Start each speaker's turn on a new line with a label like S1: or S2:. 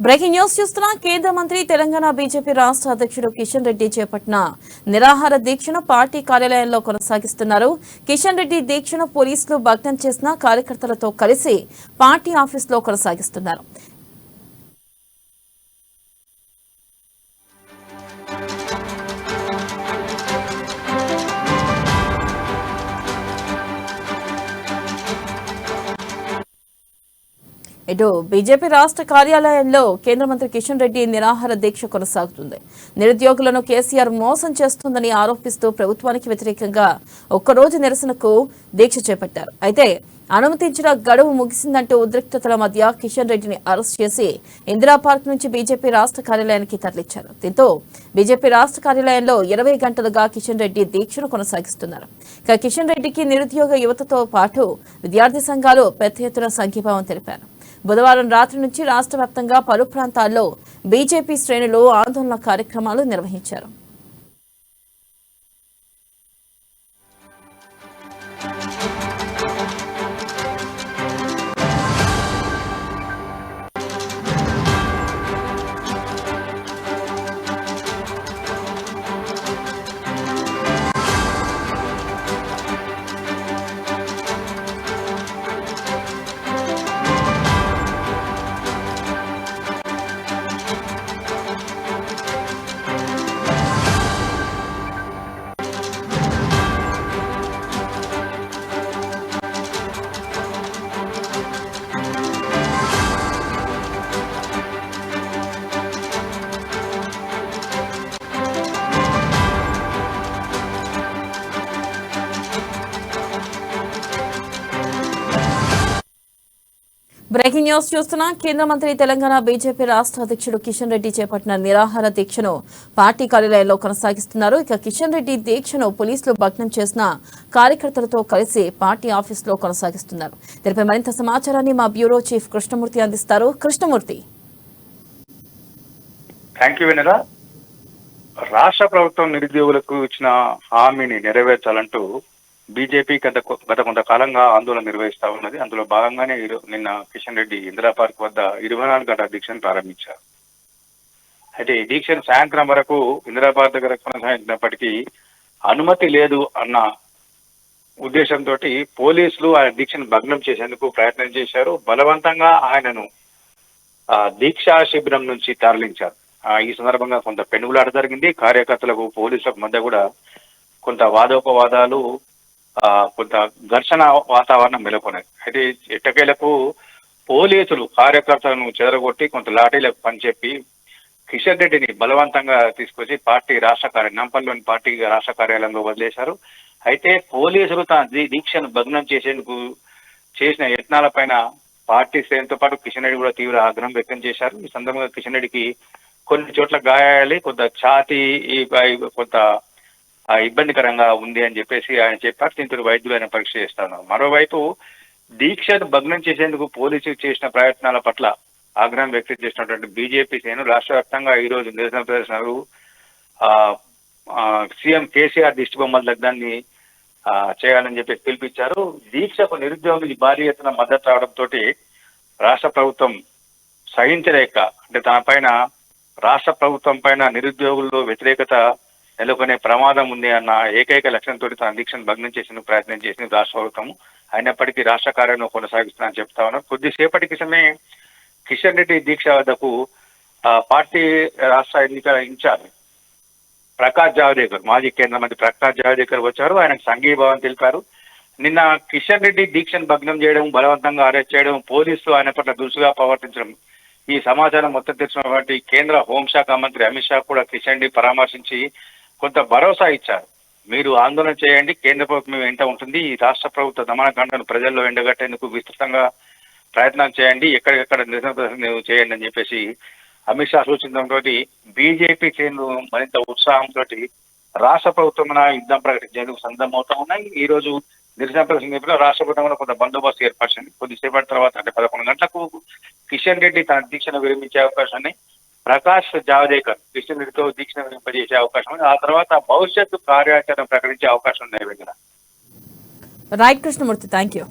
S1: Breaking news చూస్తున్నా. కేంద్ర మంత్రి తెలంగాణ బీజేపీ రాష్ట్ర అధ్యక్షుడు కిషన్ రెడ్డి చేపట్టిన నిరాహార దీక్షను పార్టీ కార్యాలయంలో కొనసాగిస్తున్నారు. కిషన్ రెడ్డి దీక్షను పోలీసులు భగ్నం చేసిన కార్యకర్తలతో కలిసి పార్టీ ఆఫీసులో కొనసాగిస్తున్నారు. ఇటు బీజేపీ రాష్ట్ర కార్యాలయంలో కేంద్ర మంత్రి కిషన్ రెడ్డి నిరాహార దీక్ష కొనసాగుతుంది. నిరుద్యోగులను కేసీఆర్ మోసం చేస్తుందని ఆరోపిస్తూ ప్రభుత్వానికి వ్యతిరేకంగా ఒక్కరోజు నిరసనకు దీక్ష చేపట్టారు. అయితే అనుమతించిన గడువు ముగిసిందంటూ ఉద్రిక్తతల మధ్య కిషన్ రెడ్డిని అరెస్ట్ చేసి ఇందిరా పార్క్ నుంచి బీజేపీ రాష్ట్ర కార్యాలయానికి తరలించారు. దీంతో బీజేపీ రాష్ట్ర కార్యాలయంలో 20 గంటలుగా కిషన్ రెడ్డి దీక్షను కొనసాగిస్తున్నారు. ఇక కిషన్ రెడ్డికి నిరుద్యోగ యువతతో పాటు విద్యార్థి సంఘాలు పెద్ద ఎత్తున సంఘీభావం తెలిపారు. బుధవారం రాత్రి నుంచి రాష్ట్ర వ్యాప్తంగా పలు ప్రాంతాల్లో బీజేపీ శ్రేణులు ఆందోళన కార్యక్రమాలు నిర్వహించారు. బ్రేకింగ్ న్యూస్ చూస్తున్నా. కేంద్ర మంత్రి తెలంగాణ బీజేపీ రాష్ట్ర అధ్యక్షుడు కిషన్ రెడ్డి చేపట్టిన నిరాహార దీక్షను పార్టీ కార్యాలయంలో కొనసాగిస్తున్నారు. ఇక కిషన్ రెడ్డి దీక్షను పోలీసులు భగ్నం చేసిన కార్యకర్తలతో కలిసి పార్టీ ఆఫీసులో కొనసాగిస్తున్నారు. దీనిపై మరింత సమాచారాన్ని మా బ్యూరో చీఫ్ కృష్ణమూర్తి అందిస్తారు. కృష్ణమూర్తి.
S2: రాష్ట్ర ప్రభుత్వం నిరుద్యోగులకు ఇచ్చిన హామీని నెరవేర్చాలంటూ బీజేపీ గత కొంతకాలంగా ఆందోళన నిర్వహిస్తా ఉన్నది. అందులో భాగంగానే నిన్న కిషన్ రెడ్డి ఇందిరా పార్క్ వద్ద 24 గంటల దీక్షను ప్రారంభించారు. అయితే ఈ దీక్షను సాయంత్రం వరకు ఇందిరా పార్క్ దగ్గర కొనసాగించినప్పటికీ అనుమతి లేదు అన్న ఉద్దేశంతో పోలీసులు ఆ దీక్షను భగ్నం చేసేందుకు ప్రయత్నం చేశారు. బలవంతంగా ఆయనను దీక్షా శిబిరం నుంచి తరలించారు. ఈ సందర్భంగా కొంత పెనుగులాట జరిగింది. కార్యకర్తలకు పోలీసులకు మధ్య కూడా కొంత వాదోపవాదాలు, కొంత ఘర్షణ వాతావరణం నెలకొన్నది. అయితే ఎట్టకేలకు పోలీసులు కార్యకర్తలను చెదరగొట్టి కొంత లాఠీలకు పనిచెప్పి కిషన్ రెడ్డిని బలవంతంగా తీసుకొచ్చి నంపల్లిలోని పార్టీ రాష్ట్ర కార్యాలయంలో వదిలేశారు. అయితే పోలీసులు తన దీక్షను భగ్నం చేసేందుకు చేసిన యత్నాలపైన పార్టీ శ్రేణితో పాటు కిషన్ రెడ్డి కూడా తీవ్ర ఆగ్రహం వ్యక్తం చేశారు. ఈ సందర్భంగా కిషన్ రెడ్డికి కొన్ని చోట్ల గాయాలి, కొంత ఛాతీ కొంత ఇబ్బందికరంగా ఉంది అని చెప్పేసి ఆయన చెప్పారు. దీంతో వైద్యులు ఆయన పరీక్ష చేస్తున్నారు. మరోవైపు దీక్షను భగ్నం చేసేందుకు పోలీసులు చేసిన ప్రయత్నాల పట్ల ఆగ్రహం వ్యక్తం చేసినటువంటి బీజేపీ శ్రేణులు రాష్ట్ర వ్యాప్తంగా ఈ రోజు నిరసన ప్రదర్శనలు, సీఎం కేసీఆర్ దిష్టి బొమ్మల దగ్గరాన్ని చేయాలని చెప్పేసి పిలిపించారు. దీక్షకు నిరుద్యోగులు భారీ ఎత్తున మద్దతు రావడంతో రాష్ట్ర ప్రభుత్వం సహించలేక, అంటే తన పైన రాష్ట్ర ప్రభుత్వం పైన నిరుద్యోగుల్లో వ్యతిరేకత నెలకొనే ప్రమాదం ఉంది అన్న ఏకైక లక్ష్యంతో తన దీక్షను భగ్నం చేసిన ప్రయత్నం చేసింది రాష్ట్ర ప్రభుత్వం. అయినప్పటికీ రాష్ట్ర కార్యాలయంలో కొనసాగిస్తున్నారని చెప్తా ఉన్నారు. కొద్దిసేపటి క్రితమే కిషన్ రెడ్డి దీక్ష వద్దకు పార్టీ రాష్ట్ర ఎన్నికల ఇన్ఛార్జ్ ప్రకాష్ జావదేకర్, మాజీ కేంద్ర మంత్రి ప్రకాష్ జావదేకర్ వచ్చారు. ఆయనకు సంఘీభావం తెలిపారు. నిన్న కిషన్ రెడ్డి దీక్షను భగ్నం చేయడం, బలవంతంగా అరెస్ట్ చేయడం, పోలీసులు ఆయన పట్ల దురుసుగా ప్రవర్తించడం, ఈ సమాచారం మొత్తం తెలిసినటువంటి కేంద్ర హోంశాఖ మంత్రి అమిత్ షా కూడా కిషన్ రెడ్డి పరామర్శించి కొంత భరోసా ఇచ్చారు. మీరు ఆందోళన చేయండి, కేంద్ర ప్రభుత్వం వెంట ఉంటుంది, ఈ రాష్ట్ర ప్రభుత్వ దమనకాండను ప్రజల్లో ఎండగట్టేందుకు విస్తృతంగా ప్రయత్నాలు చేయండి, ఎక్కడికెక్కడ నిరసన ప్రదర్శన చేయండి అని చెప్పేసి అమిత్ షా సూచించడంతో బీజేపీ శ్రేణులు మరింత ఉత్సాహంతో రాష్ట్ర ప్రభుత్వం యుద్ధం ప్రకటించేందుకు సిద్ధమవుతా ఉన్నాయి. ఈ రోజు నిరసన ప్రదర్శన రాష్ట్ర ప్రభుత్వంలో కొంత బందోబస్తు ఏర్పరిచింది. కొద్దిసేపటి తర్వాత, అంటే 11 గంటలకు కిషన్ రెడ్డి తన దీక్షను విరమించే అవకాశాన్ని ప్రకాష్ జావదేకర్ కిషన్ రెడ్డితో దీక్షను విరమింపజేసే అవకాశం ఉంది. ఆ తర్వాత భవిష్యత్తు కార్యాచరణ ప్రకటించే అవకాశం ఉంది.
S1: Right Krishnamurthy, thank you.